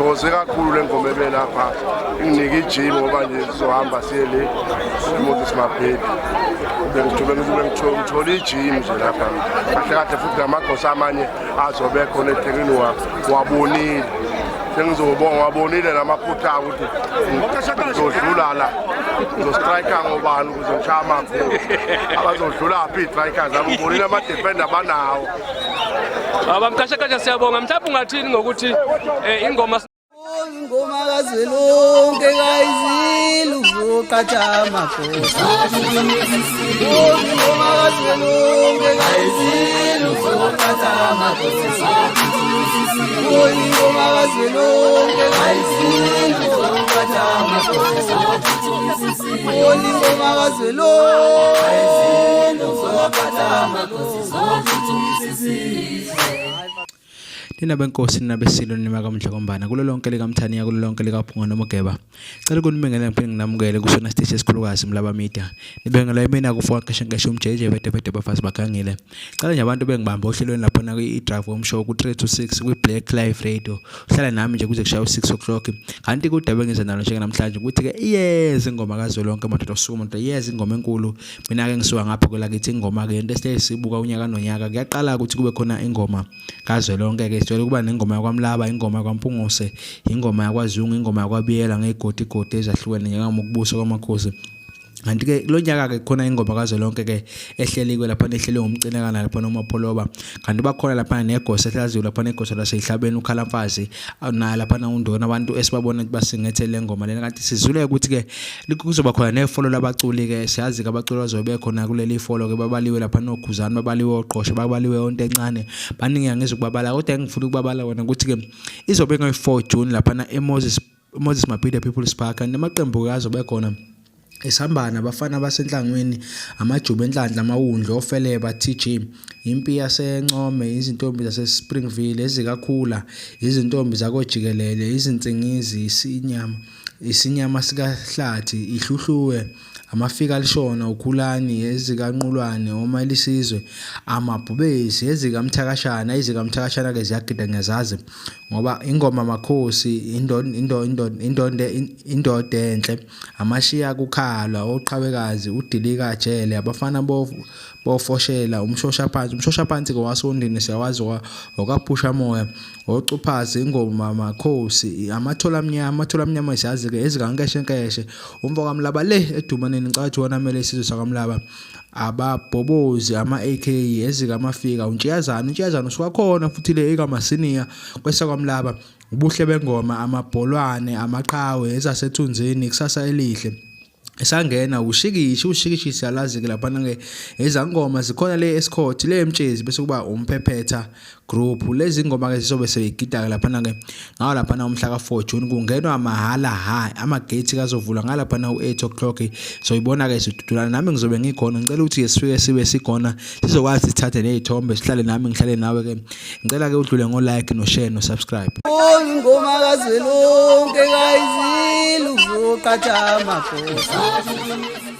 ngithokoze kakhulu lengoma ebelapha inginike ijim ngoba nje sizohamba siye le emoto Mapedi ngithola ijim nje lapha kahle futhi namagosa amanye azobe khona eThekwini wabonile sengizobonga wabonile namaphutha ukuthi ngizodlula la ngizostrike ngobani ukuze ngishaya amakhulu abazodlula phi strikers abonile ama defender banawo abamkashakasha siyabonga mhlawumbe ungathini ngokuthi ingoma kazwelonke kayizile uzoqatha amakhosi ingoma kazwelonke kayizile uzoqatha amakhosi ingoma kazwelonke kayizile uzoqatha amakhosi ingoma kazwelonke kayizile uzoqatha amakhosi Nina benkosi nabesilo nima kamdlakombana kulo lonke likamthaniya kulo lonke likaphunga nomogeba cela kunibengele ngiphinde nginamukele kusona stage esikhulukazi mlaba media nibengela imina kufoka keshe umjeje bede bafasi bagangile cela nje abantu bengibamba ohlelweni lapha na kwi-drive home show ku3 to 6 kwi-Black Live Radio uhlala nami nje kuze kushaya u6 o'clock kanti kudaba ngize nalo nje namhlanje ukuthi ke yes ingoma kazolonke madoda sukuma nto yes ingoma enkulu mina ke ngisuka ngapha kwelakithi ingoma ke into esibuka unyaka nonyaka kuyaqala ukuthi kube khona ingoma kazolonke ke sijwayele kuba nengoma yakwaMlaba ingoma yakwaMpungose ingoma yakwaZungu ingoma yakwabiyela ngegodi ezahlukene njengamukubusa kwamakhosi kanti ke lonyaka ke khona ingoma kazolonke ke ehleliwe lapha nehlelwe ngumcinekana lapha noMapholoba kanti bakhona lapha negosa ehlaziwe lapha negosa lasehlabeni ukhalamfazi na lapha undona abantu esibabona basingethe le ngoma lena kanti sizule ukuthi ke kuzoba khona nefolo labaculi ke siyazi ke abaculi bazobe khona kuleli folo ke babaliwe lapha noGuzani babaliwe oqoshe babaliwe onto encane baningi angizukubabala kodwa ngifuna ukubabala wona ukuthi ke izobe ngo4 June lapha na eMoses Mapedi People's Park nemaqembu azobe khona Isambana abafana basenhlangweni amajuba enhlanhla amawundlo ofeleba TG impi yaseNcome izintombi zase Springville ezikakhula izintombi zakojikelele izinsingizi isinyama sikahlathi ihluhluwe amafika lishona ukhulani ezikanqulwane oma elisizwe amabhubesi ezikamthakashana izikamthakashana ke ziyagida ngezazi ngoba ingoma makhosi indoda enhle amashiya kukhala oqhawekazi udilika jele abafana bofoshela umshosha phansi kwasondini siyawazi okaphusha moya ocuphazi ingoma makhosi amathola mnyama siyazi ke ezikankeshe umva kaMlaba le edumaneni ngicathi wona mele isizwe sakaMlaba ababhobozi ama-AK ezikamafika untshiyazana usukakhona futhi le ekamasiniya kwesakwaMlaba ubuhle bengoma amabholwane amaqhawe ezasethunzini kusasa elihle esangena ushikishi siyalazi ke lapha ke ezangoma zikhona le escort le emtshezi bese kuba umphephetha group lezi ngoma ke sizobe seyigida lapha ke ngawo lapha umhla ka4 June kungenwa mahala amagate kazovulwa ngalapha u8 o'clock soyibona ke sidudulana nami ngizobe ngikhona ngicela ukuthi sifike sibe sikhona sizokwazi sithathe nezithombe sihlale nami ngihlale nawe ke ngicela ke udlule ngo like no share no subscribe ingoma kazwelonke kayizile uzoqatha amakhosi